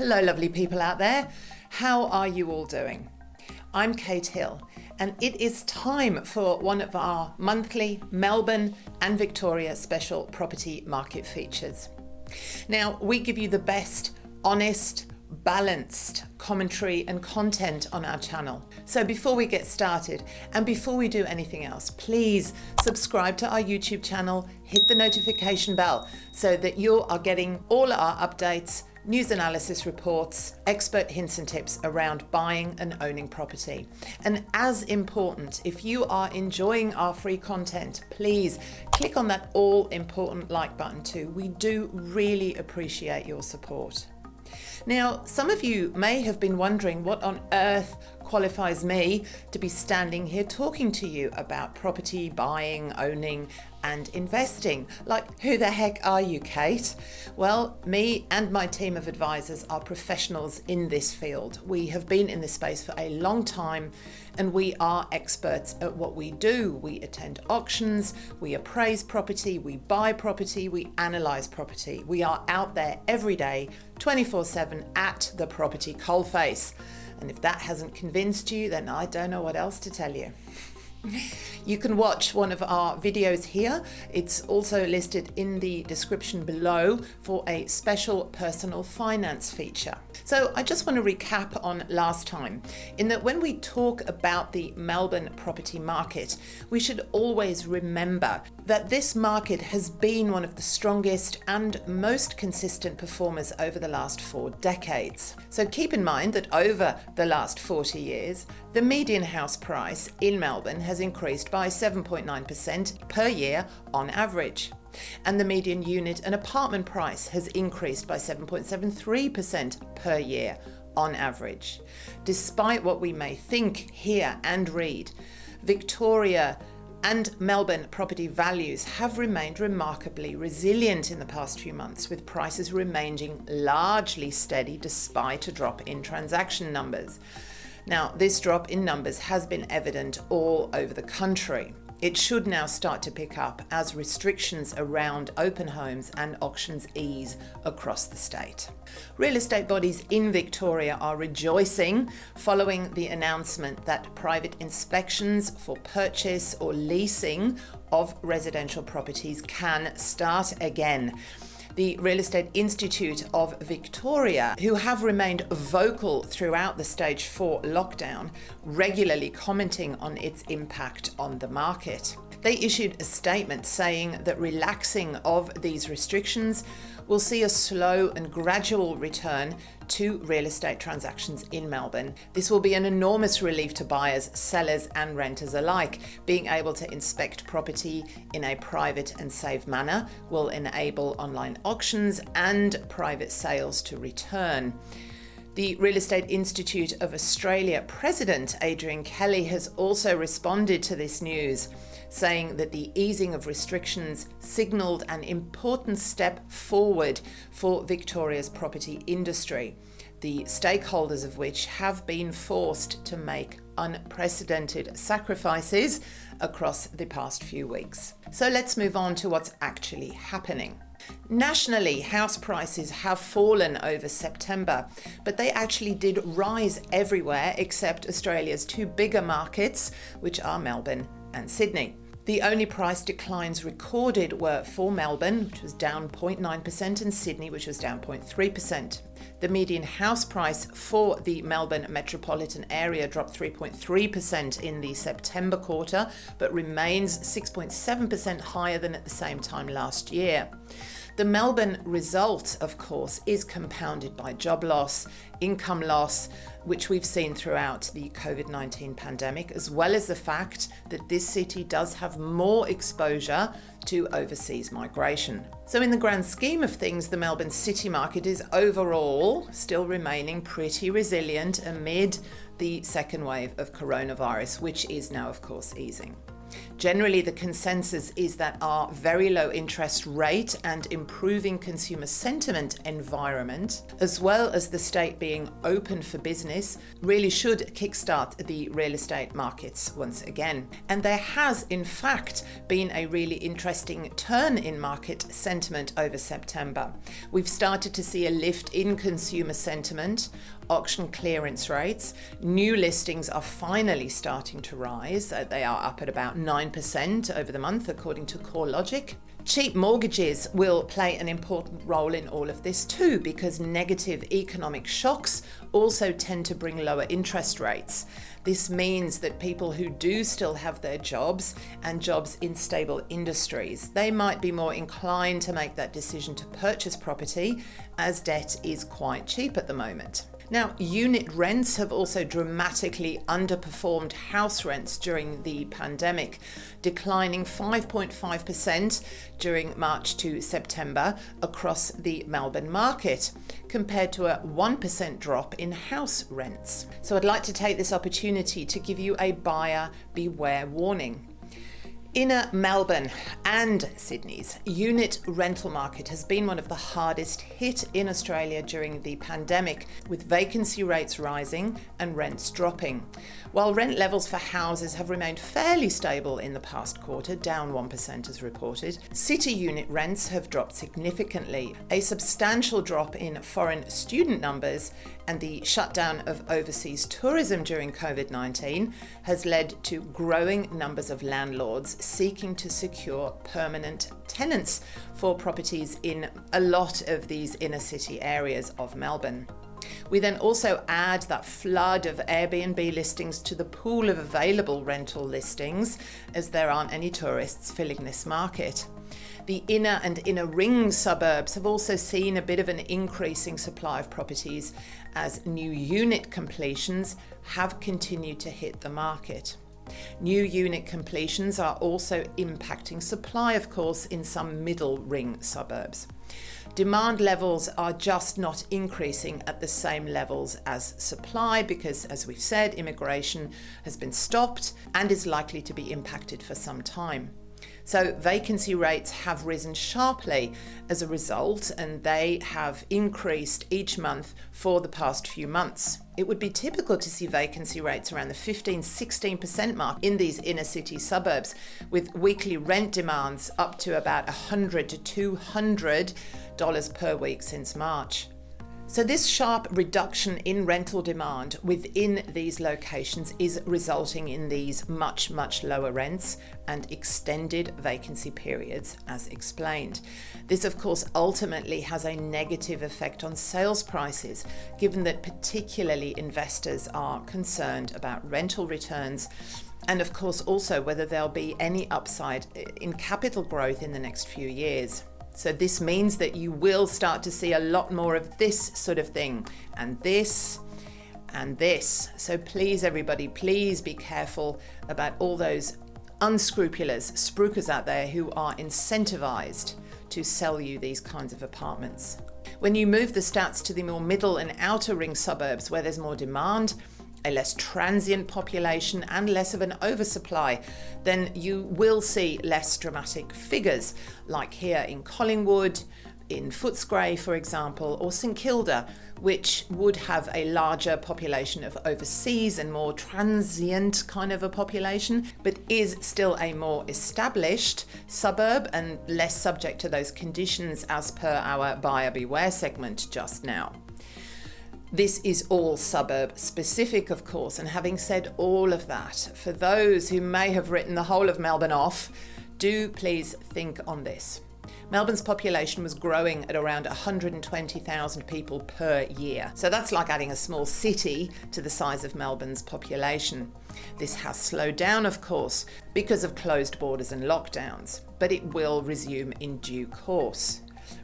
Hello, lovely people out there. How are you all doing? I'm Kate Hill, and it is time for one of our monthly Melbourne and Victoria special property market features. Now, we give you the best, honest, balanced commentary and content on our channel. So before we get started and before we do anything else, please subscribe to our YouTube channel, hit the notification bell so that you are getting all our updates, news analysis reports, expert hints and tips around buying and owning property. And as important, if you are enjoying our free content, please click on that all important like button too. We do really appreciate your support. Now, some of you may have been wondering what on earth qualifies me to be standing here talking to you about property, buying, owning, and investing. Like, who the heck are you, Kate? Well, me and my team of advisors are professionals in this field. We have been in this space for a long time, and we are experts at what we do. We attend auctions, we appraise property, we buy property, we analyze property. We are out there every day, 24/7 at the property coalface. And if that hasn't convinced you, then I don't know what else to tell you. You can watch one of our videos here. It's also listed in the description below for a special personal finance feature. So I just want to recap on last time, in that when we talk about the Melbourne property market, we should always remember that this market has been one of the strongest and most consistent performers over the last 4 decades. So keep in mind that over the last 40 years, the median house price in Melbourne has increased by 7.9% per year on average. And the median unit and apartment price has increased by 7.73% per year on average. Despite what we may think, hear and read, Victoria and Melbourne property values have remained remarkably resilient in the past few months, with prices remaining largely steady despite a drop in transaction numbers. Now, this drop in numbers has been evident all over the country. It should now start to pick up as restrictions around open homes and auctions ease across the state. Real estate bodies in Victoria are rejoicing following the announcement that private inspections for purchase or leasing of residential properties can start again. The Real Estate Institute of Victoria, who have remained vocal throughout the stage 4 lockdown, regularly commenting on its impact on the market. They issued a statement saying that relaxing of these restrictions will see a slow and gradual return to real estate transactions in Melbourne. This will be an enormous relief to buyers, sellers and renters alike. Being able to inspect property in a private and safe manner will enable online auctions and private sales to return. The Real Estate Institute of Australia President Adrian Kelly has also responded to this news, saying that the easing of restrictions signalled an important step forward for Victoria's property industry, the stakeholders of which have been forced to make unprecedented sacrifices across the past few weeks. So let's move on to what's actually happening. Nationally, house prices have fallen over September, but they actually did rise everywhere except Australia's 2 bigger markets, which are Melbourne and Sydney. The only price declines recorded were for Melbourne, which was down 0.9%, and Sydney, which was down 0.3%. The median house price for the Melbourne metropolitan area dropped 3.3% in the September quarter, but remains 6.7% higher than at the same time last year. The Melbourne result, of course, is compounded by job loss, income loss, which we've seen throughout the COVID-19 pandemic, as well as the fact that this city does have more exposure to overseas migration. So in the grand scheme of things, the Melbourne city market is overall still remaining pretty resilient amid the second wave of coronavirus, which is now, of course, easing. Generally, the consensus is that our very low interest rate and improving consumer sentiment environment, as well as the state being open for business, really should kickstart the real estate markets once again. And there has, in fact, been a really interesting turn in market sentiment over September. We've started to see a lift in consumer sentiment, auction clearance rates. New listings are finally starting to rise. They are up at about 9% over the month, according to CoreLogic. Cheap mortgages will play an important role in all of this too, because negative economic shocks also tend to bring lower interest rates. This means that people who do still have their jobs and jobs in stable industries, they might be more inclined to make that decision to purchase property, as debt is quite cheap at the moment. Now, unit rents have also dramatically underperformed house rents during the pandemic, declining 5.5% during March to September across the Melbourne market, compared to a 1% drop in house rents. So I'd like to take this opportunity to give you a buyer beware warning. Inner Melbourne and Sydney's unit rental market has been one of the hardest hit in Australia during the pandemic, with vacancy rates rising and rents dropping. While rent levels for houses have remained fairly stable in the past quarter, down 1% as reported, city unit rents have dropped significantly. A substantial drop in foreign student numbers and the shutdown of overseas tourism during COVID-19 has led to growing numbers of landlords seeking to secure permanent tenants for properties in a lot of these inner city areas of Melbourne. We then also add that flood of Airbnb listings to the pool of available rental listings, as there aren't any tourists filling this market. The inner and inner ring suburbs have also seen a bit of an increasing supply of properties as new unit completions have continued to hit the market. New unit completions are also impacting supply, of course, in some middle ring suburbs. Demand levels are just not increasing at the same levels as supply because, as we've said, immigration has been stopped and is likely to be impacted for some time. So vacancy rates have risen sharply as a result, and they have increased each month for the past few months. It would be typical to see vacancy rates around the 15-16% mark in these inner city suburbs, with weekly rent demands up to about $100 to $200 per week since March. So this sharp reduction in rental demand within these locations is resulting in these much lower rents and extended vacancy periods, as explained. This, of course, ultimately has a negative effect on sales prices, given that particularly investors are concerned about rental returns and, of course, also whether there'll be any upside in capital growth in the next few years. So this means that you will start to see a lot more of this sort of thing, and this, and this. So please, everybody, please be careful about all those unscrupulous spruikers out there who are incentivized to sell you these kinds of apartments. When you move the stats to the more middle and outer ring suburbs where there's more demand, a less transient population and less of an oversupply, then you will see less dramatic figures, like here in Collingwood, in Footscray, for example, or St Kilda, which would have a larger population of overseas and more transient kind of a population, but is still a more established suburb and less subject to those conditions as per our buyer beware segment just now. This is all suburb specific, of course, and having said all of that, for those who may have written the whole of Melbourne off, do please think on this. Melbourne's population was growing at around 120,000 people per year. So that's like adding a small city to the size of Melbourne's population. This has slowed down, of course, because of closed borders and lockdowns, but it will resume in due course.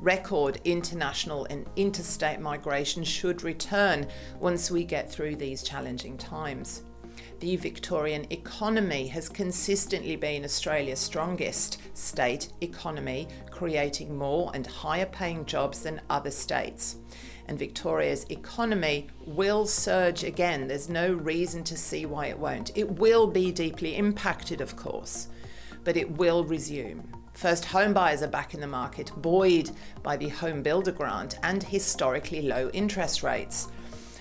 Record international and interstate migration should return once we get through these challenging times. The Victorian economy has consistently been Australia's strongest state economy, creating more and higher paying jobs than other states. And Victoria's economy will surge again. There's no reason to see why it won't. It will be deeply impacted, of course. but it will resume. First home buyers are back in the market, buoyed by the Home Builder Grant and historically low interest rates.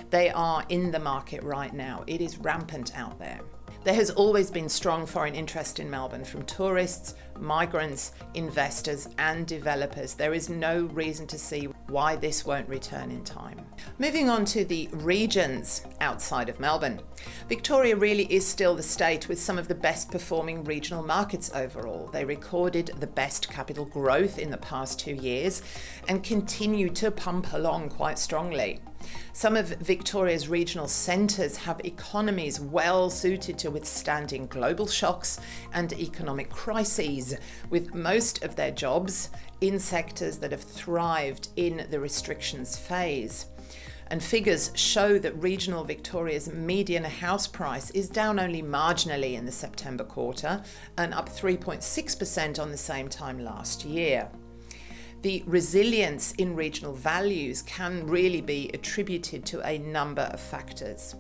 They are in the market right now. It is rampant out there. There has always been strong foreign interest in Melbourne from tourists, migrants, investors and developers. There is no reason to see why this won't return in time. Moving on to the regions outside of Melbourne. Victoria really is still the state with some of the best performing regional markets overall. They recorded the best capital growth in the past 2 years and continue to pump along quite strongly. Some of Victoria's regional centres have economies well suited to withstanding global shocks and economic crises, with most of their jobs in sectors that have thrived in the restrictions phase. And figures show that regional Victoria's median house price is down only marginally in the September quarter and up 3.6% on the same time last year. The resilience in regional values can really be attributed to a number of factors.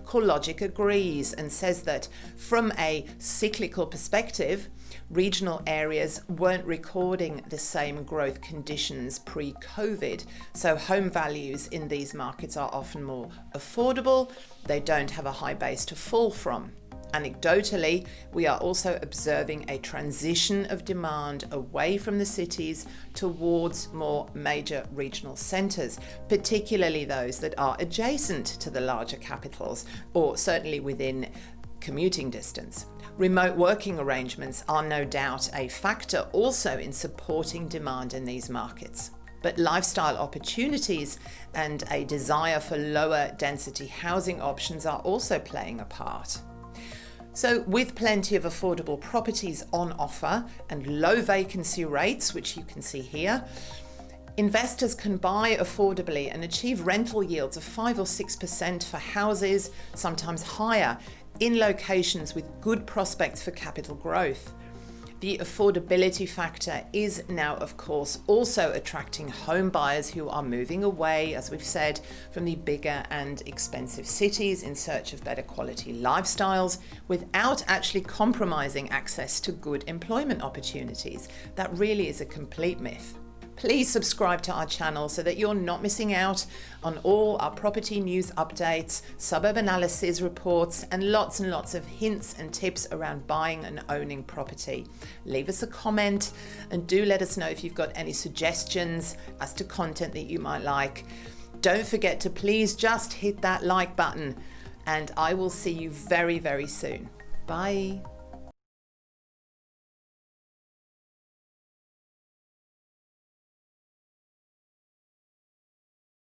CoreLogic agrees and says that from a cyclical perspective, regional areas weren't recording the same growth conditions pre-COVID, so home values in these markets are often more affordable. They don't have a high base to fall from. Anecdotally, we are also observing a transition of demand away from the cities towards more major regional centres, particularly those that are adjacent to the larger capitals or certainly within commuting distance. Remote working arrangements are no doubt a factor also in supporting demand in these markets. But lifestyle opportunities and a desire for lower density housing options are also playing a part. So with plenty of affordable properties on offer and low vacancy rates, which you can see here, investors can buy affordably and achieve rental yields of 5 or 6% for houses, sometimes higher, in locations with good prospects for capital growth. The affordability factor is now, of course, also attracting home buyers who are moving away, as we've said, from the bigger and expensive cities in search of better quality lifestyles without actually compromising access to good employment opportunities. That really is a complete myth. Please subscribe to our channel so that you're not missing out on all our property news updates, suburb analysis reports, and lots of hints and tips around buying and owning property. Leave us a comment and do let us know if you've got any suggestions as to content that you might like. Don't forget to please just hit that like button, and I will see you very, very soon. Bye.